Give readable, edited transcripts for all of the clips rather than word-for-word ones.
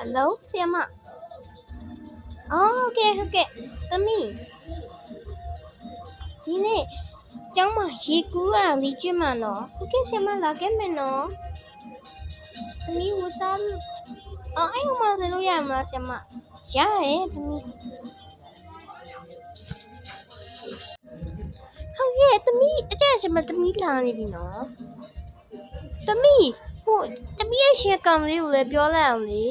Hello ဆရာမဟုတ်ကဲ့သမီးဒီနေ့ကျောင်းမှာရေကူးရတာလေ့ကျင့်မှာနော်ဟုတ်ကဲ့ဆရာမလာခဲ့မယ်နော်သမီးဝစားအဲ့ဟိုမှာလည်းလို့ရမလားဆရာမရတယ်သမီးဟုတ်ကဲ့သမီးအကျဆရာမသမီးလာနေပြီနော်သမီးသမီးရဲ့ရှယ်ကောင်လေးကိုလည်းပြောလိုက်အောင်လေ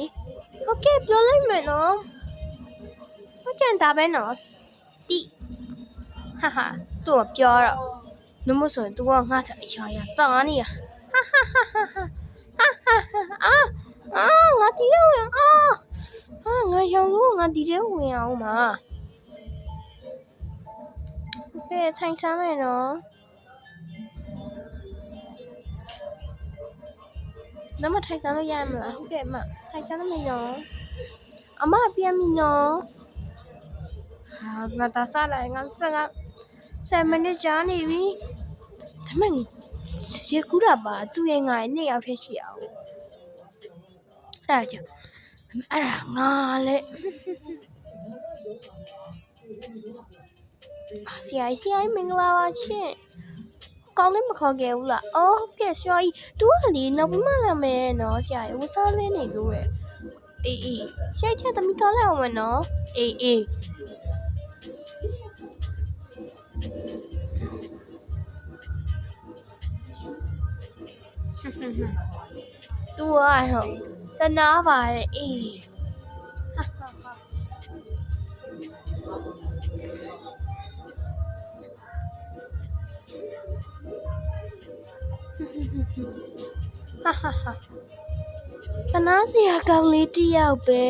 ဟုတ်ကဲ့ပြောလိုက်မယ်နော်ဟုတ်ကြံတာပဲနော်တိဟာသူ့ကိုပြောတော့နမို့ဆိုရင် तू ကငါ့ချက်အချာရတာနေရငါတီးတော့ဝင်ငါရောင်လို့ငါတီးတဲ့ဝင်အောင်ပါကဲထိုင်စားမယ်နော်နမထိုင်စားလို့ရမလားဟုတ်ကဲ့အမထိုင်စားလို့မရနော်အမပြန်ပြီနော်ငါတစားလိုက်ငါ7 မိနစ်ကြာနေပြီဒါမှရေကူးတာပါသူ့ရဲ့ငါရဲ့2 ယောက်ထဲရှိအောင်အဲ့ဒါငါလည်းဆရာကြီးမင်္ဂလာပါရှင်ကောင်းလည်းမခေါ်ခဲ့ဘူးလားဟုတ်ကဲ့ဆရာကြီး तू ကလေနောက်ပြီးမှလာမယ်နော်ဆရာကြီးဝစားလေးနေလို့ရအေးဆရာကြီးသမီးကောင်းလိုက်အောင်မယ်နော်အေးသူကတနာပါရဲ့အေးတနာစရာကောင်းလေးတယောက်ပဲ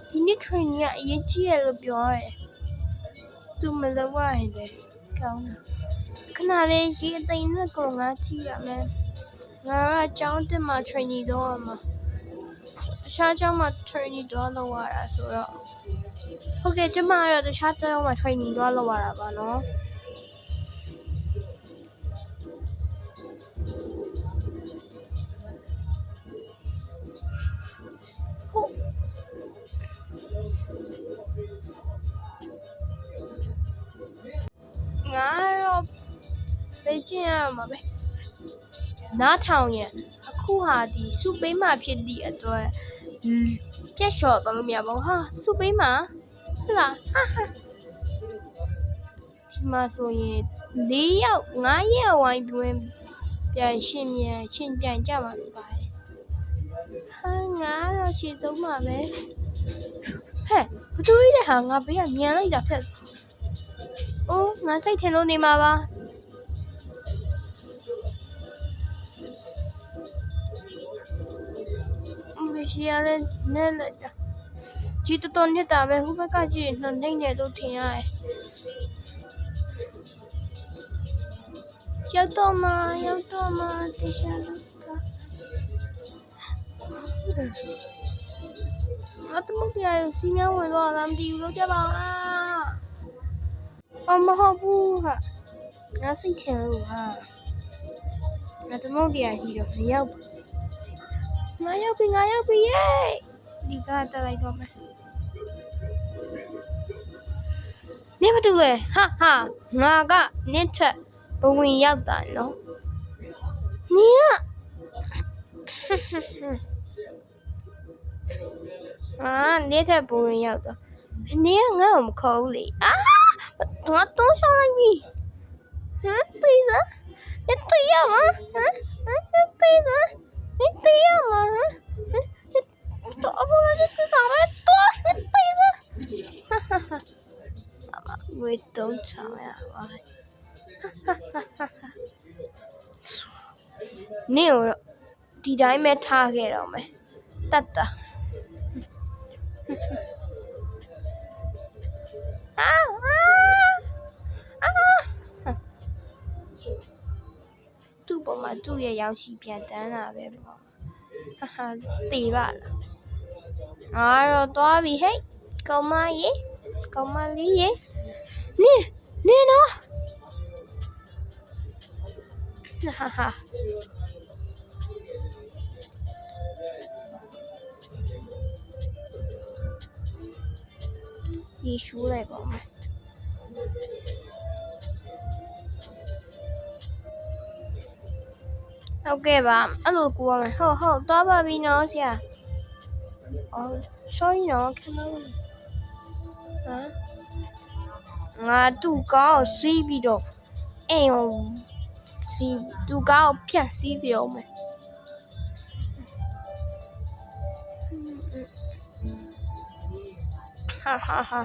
ဒီနေ့ training ကအရေးကြီးရလို့ပြောတယ်သူမလုပ်ရရင်လည်းကောင်းတာခဏလေးရေအသိမ်းနဲ့ကိုငါကြည့်ရမယ်ငါကကျောင်းတက်မှာ training တော့ရမှာတခြားကျောင်းမှာ training တော့လုပ်ရတာဆိုတော့ဟုတ်ကဲ့ကျမကတော့တခြားကျောင်းမှာ training တော့လုပ်ရတာပါနော်ငါတော့လေ့ကျင့်ရမှာပဲနားထောင်ရင်အခုဟာဒီစုပေးမှဖြစ်သည့်အတွက်ပြက်လျှော်တော့လို့မရပါဘူးဟာစုပေးမှဟုတ်လားဒီမှာဆိုရင်4 ယောက်5 ယောက်ဝိုင်းတွင်ပြန်ရှင်ပြန်ကြမှာဖြစ်ပါတယ်ငါတော့ရှင်းဆုံးပါပဲဟဲ့ဘသူကြီးတဲ့ဟာငါဘေးကမြန်လိုက်တာဖြစ်ငါစိတ်ထင်လို့နေမှာပါမရှိရလဲနဲ့လက်တာကြီးတော်နေတာပဲဟိုဘက်ကကြည့်နှိမ့်နေလို့ထင်ရတယ်ရောက်တော့မှတရားလို့ငါတမတရားရစီမြောင်းဝင်တော့လားမသိဘူးလို့ကြပါမဟုတ်ဘူးဟာငါစိတ်ထင်လို့ဟာငါတမတရားရှိတော့မရောက်ဘူးငါရောက်ပြီယေဒီကတက်လိုက်တော့မယ်နေမတူလေဟာငါကနင့်ထက်ဘဝင်ရောက်တာနော်နေနင့်ထက်ဘဝင်ရောက်တော့နေကငါ့ကိုမခေါ်ဘူးလေငါတော့ရှောင်းလိုက်ပြီသိစားသိရမှာသိစားသိရမှာတော့ဘာလို့这个打来多对着我都吵呀你有ဒီတိုင်းပဲထားခဲ့တော့မယ်တတ်တာသူ့ပေါ်မှာသူ့ရဲ့ရောက်ရှိပြန်တန်းတာပဲပေါ့တေးပါလားတော့သွားပြီဟဲ့ကောင်မလေးရေနေနော် ရေရှိုးလိုက်ပါမယ်ဟုတ်ကဲ့ပါအဲ့လိုကူရမယ်ဟုတ်သွားပါပြီနော်ဆရာအော် sorry နော်ခဏလေးဟမ်ငါသူ့ကားကိုစီးပြီးတော့အိမ်ကိုစီးသူ့ကားကိုဖြတ်စီးပြီးတော့မယ်ဟာ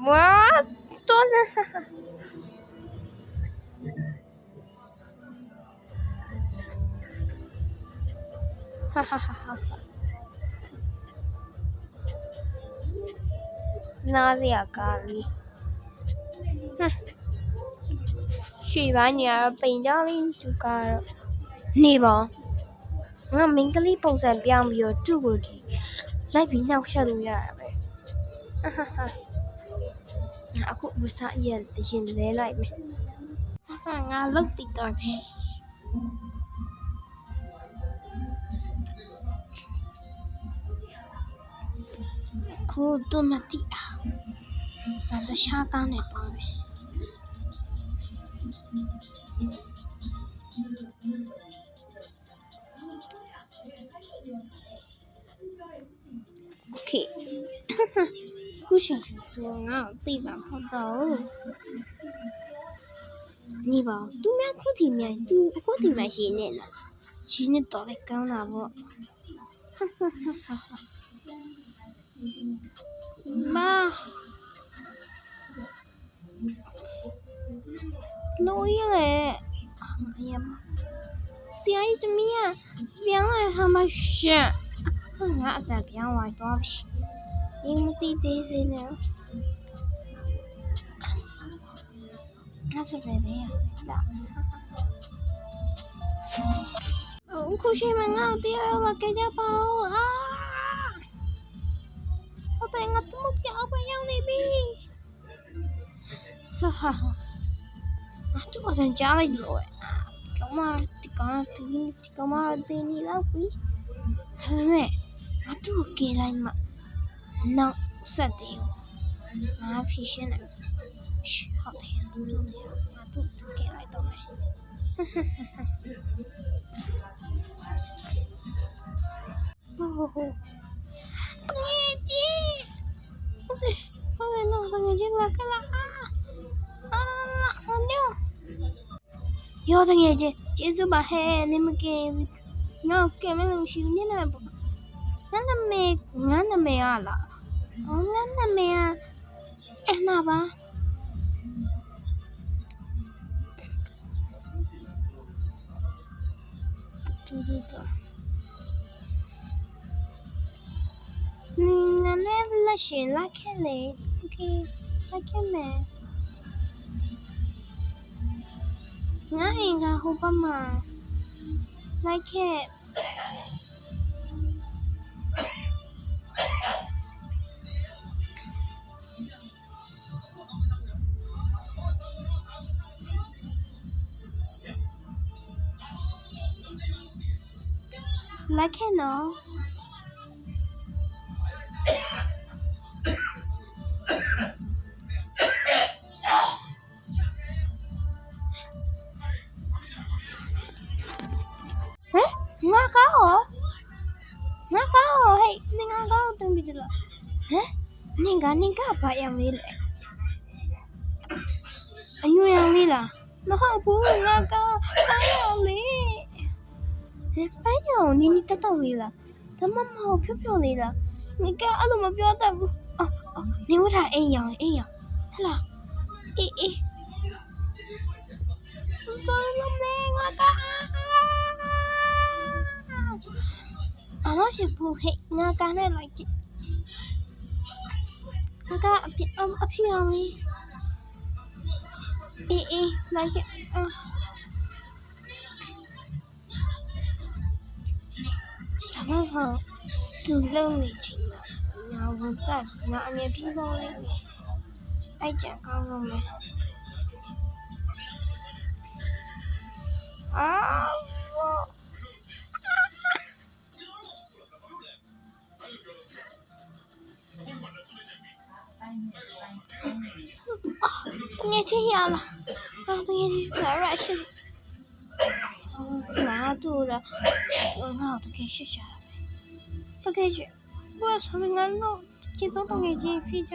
What? Toda. Nadia Kali. She van nhà bình đó mình chú cả. Nè bà. Ngà mình cái lý bông sản biang biểu chú của chị. Lại bình nào sao được nhà vậy. Aku bisa yan yin le lại mày. Nga lúc tịt rồi. Cô tôi mà tịt à. Mà ta xa tao này bà mày. Okay. Cú chẳng tôi ngáo tì bảo không đâu. Nhi bảo, tôi mẹ có thì mẹ, tôi có thì mẹ xin nè nè. Chỉ nên tỏ lại cao nào bộ. Ba. Lỗi lệ. Em. Xí ấy cho mẹ. Biếng lại hả mà shit. Ngã ta biếng ngoài đó shit. Nhưng mà tí tí gì nè. Nó sẽ về đây à? Đã. Cô xem mà ngao tiêu là cái giá bao à. Có thể ngắt một cái ốc với nhau đi bi. Chú có thằng cháu lên rồi. Có mà tên đi đâu quý. Thôi mẹ. Nó chú kì lại mà. Nó sẽ tiêu. Nó phía trên này. Học thể nó tụi kể lại tao này. Nghe chị. Không thể nào tao nghe chị là cái là không nhớ. Yo tao nghe chị giúp bà hè nên mà kể nó kể mấy lần xíu như này. Ngắn là mẹ à là. Ngắn là mẹ à. Em nào ba. Nè là chuyện là cái này, ok, là cái mẹ. Ngã hình ra hộp mà, là cái. Là cái nó. Ngã cá hả? Ngã cá hả? Hey, nên ngã cá từng bị rồi. Hả? Nên cá apa yang ni le? Anyu yang ni lah. Mahal pun ngã cá yang ni. Bây giờ ni ta tao ni là. Tao mà mau phiêu ni là. Ni cá ở đâu mà phiêu ta? Ni có thà ai yang. Hay là? Con lông đen ngã cá. Nó sẽ phù hệ nga cá này lại chị nga cá ấp hiền đi lại chị cảm ơn họ từ lâu này chị nào vẫn tại ngã ngheพี่bao lên ai chả con rồi mày ချင်းရလားတကယ်ချင်းလာရရှိငါတို့ရငါတကယ်ရှိရှာတကယ်ရှိ我说明俺老今早当个鸡皮酱，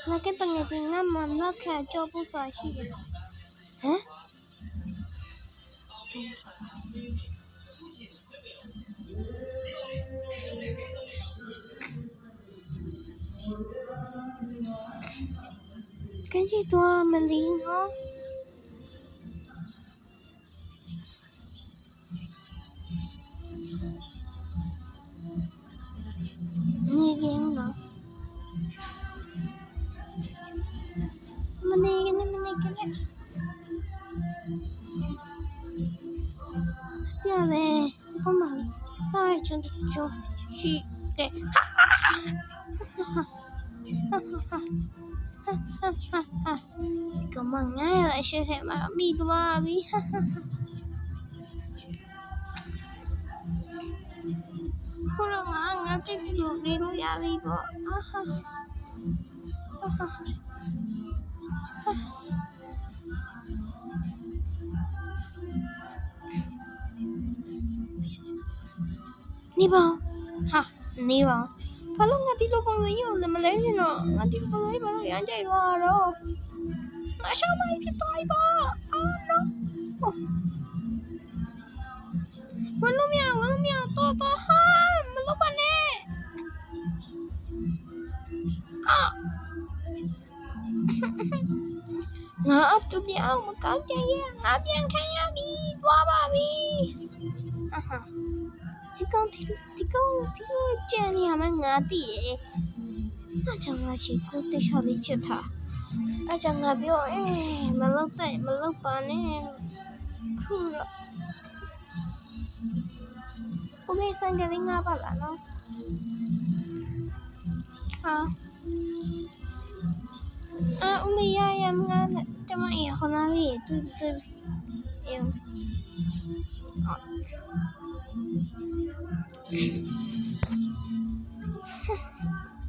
那个当个鸡俺们那看脚不啥去，赶紧多门铃哈。你赢了，没那个，别嘞，干嘛？哎，真的去给，干嘛呀？来学什么？米多米，不然俺这路没路压力多，你吧，你吧，把那个地路帮人用，那么来着呢？俺地路帮人把人养在哪了？俺上班去带吧，我弄苗，多哈，没老板呢。我这边我刚讲呀，那边看呀米多吧米，这个这里还没俺的，那叫我去过得少的吃它，那叫我表没老板呢，哭了。我没三个零啊吧了呢，我们呀俺这么以后哪里对，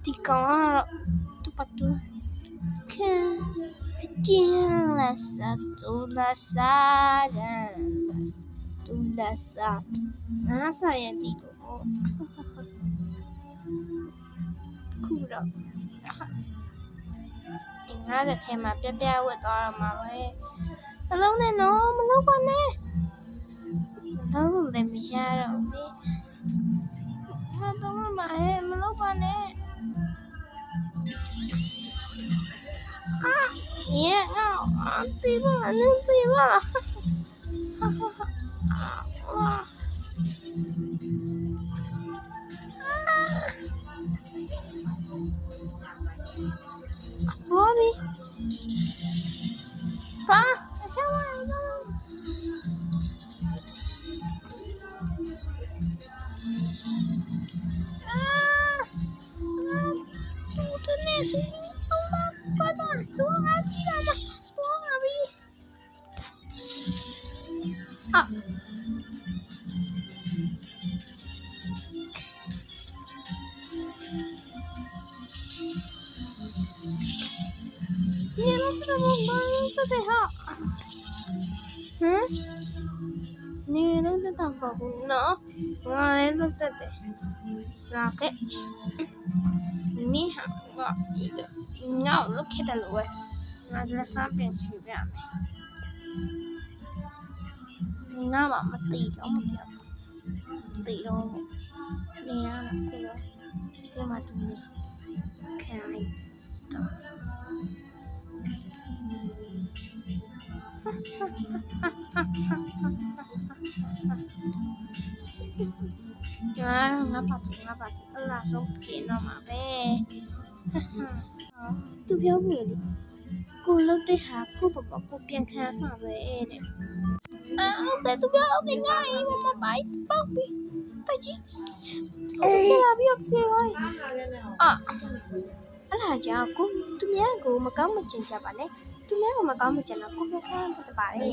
ဒီကောင်ကတော့သူ့ပတ်တူခံကျင်းလာစားတူလာစားရန်တူလာစားငါစားရင်ဒီလိုခုတော့ငါတဲ့ထဲမှာပြပြဝတ်သွားတော့မှာပဲမလုံးနဲ့နော်မလုံးပါနဲ့မလုံးလည်းမရတော့ဘူးငါတော့မှာမလုံးပါနဲ့耶，对吧？那对吧？哇！波比，爸，上来了。我的那是。爸爸，多阿基了吗？多阿比。你老是那么忙，这得好。你那这当包工呢？我来这得，那个。你好，我都看到了喂，我在上边去边没，我妈妈对着我讲，对着我，你呀，对着，我妈对着，看来的。ငါပါအလားဆုံးပြင်းတော့မှာပဲသူပြောဘူးလေကိုလုပ်တဲ့ဟာကိုပပကိုပြန်ခံမှာပဲတဲ့ဟုတ်တယ်သူပြောငါအေးမပိုက်ပေါက်ပြီးတိုက်ကြီးလာပြီးပြေးသွားအဲ့ဒါကြောင့်ကိုသူများကိုမကောင်းမကျင်ကြပါနဲ့သူများကိုမကောင်းမကျင်တော့ကိုပြန်ခံပါတယ်